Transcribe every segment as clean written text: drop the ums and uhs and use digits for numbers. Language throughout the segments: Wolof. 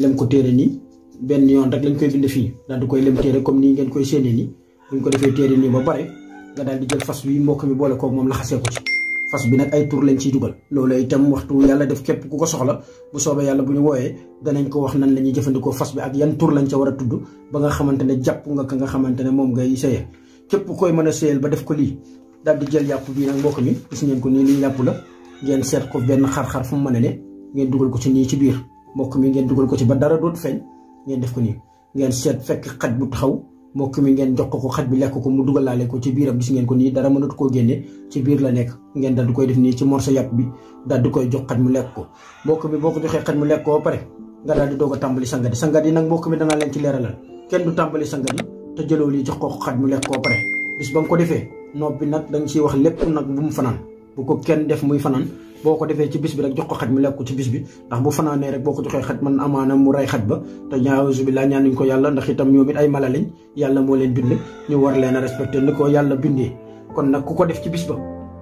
lem ko téere nii benn yoon rek lañ koy bind fii daal di koy lem téere comme nii ngeen koy séenee nii buñ ko defee téere nii ba pare nga daal di jël fas bi mbokk mi boole koog moom laxasee ko ci fas bi nag ay tur lañ ciy dugal loolu itam waxtu yàlla def képp ku ko soxla bu soobee yàlla bu ñu wooyee danañ ko wax nan la ñuy jëfandikoo fas bi ak yan tur lañ ca war a tudd ba nga xamante ne jàpp nga ka nga xamante ne moom ngay sëyee képp koy mën a sëyal ba def ko lii daal di jël yàpp bii nag mbokk mi gis ngeen ko nii lii yàpp la ngeen seet ko benn xar-xar fu mu mën a ne ngeen dugal ko ci nii ci biir mbokk mi ngeen dugal ko ci ba dara dootu feeñ ngeen def ko nii ngeen seet fekk xaj bu taxaw mbokk mi ngeen jox ko xaj bi lekk ko mu dugalaale ko ci biiram gis ngeen ko nii dara mënatu koo génne ci biir la nekk ngeen daal di koy def nii ci morso yàpp bi daal di koy jox xaj mu lekk ko mbokk mi boo ko joxee xaj mu lekk ko ba pare nga daal di doog a tàmbali sangadi sangadi nag mbokk mi danaa leen ci leeralal kenn du tàmbali sangadi te jëloo lii jox ko xaj mu lekk ko ba pare bis ba nga ko defee nopp bi nag dañ ciy wax lépp nag bu mu fanaan bu ko kenn def muy fanaan boo ko defee ci bis bi rek jox ko xaj mu lekk ko ci bis bi ndax bu fanaanee rek boo ko joxee xaj man amaana mu rey xaj ba te ñaawusu billah ñaanuñ ko yàlla ndax itam ñoom it ay mala lañ yàlla moo leen bind ñu war leen a respecté ni ko yàlla bindee kon nag ku ko def ci bis ba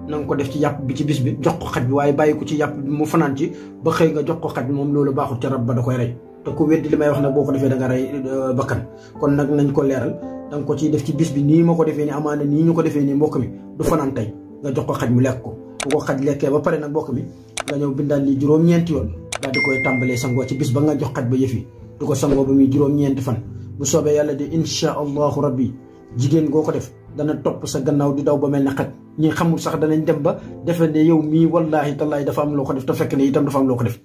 na nga ko def ci yàpp bi ci bis bi jox ko xaj bi waaye bàyyi ko ci yàpp bi mu fanaan ci ba xëy nga jox ko xaj bi moom loolu baaxul ca rab ba da koy rey te ku weddi li may wax nag boo ko defee da nga rey bakkan kon nag nañ ko leeral da nga ko ciy def ci bis bi nii ma ko defee nii amaana nii ñu ko defee nii mbokk mi du fanaan tey nga jox ko xaj mu lekk ko bu ko xaj lekkee ba pare nag mbokk mi nga ñëw bindal lii juróom-ñeenti yoon daal di koy tàmbalee sangoo ci bis ba nga jox xaj ba yëf yi du ko sangoo ba muy juróom-ñeenti fan bu soobee yàlla de insha allahu rabbi jigéen goo ko def dana topp sa gannaaw di daw ba mel ne xaj ñi xamul sax danañ dem ba defe ne yow mii wallaahi tallaahi dafa am loo ko def te fekk ne itam dafa am loo ko def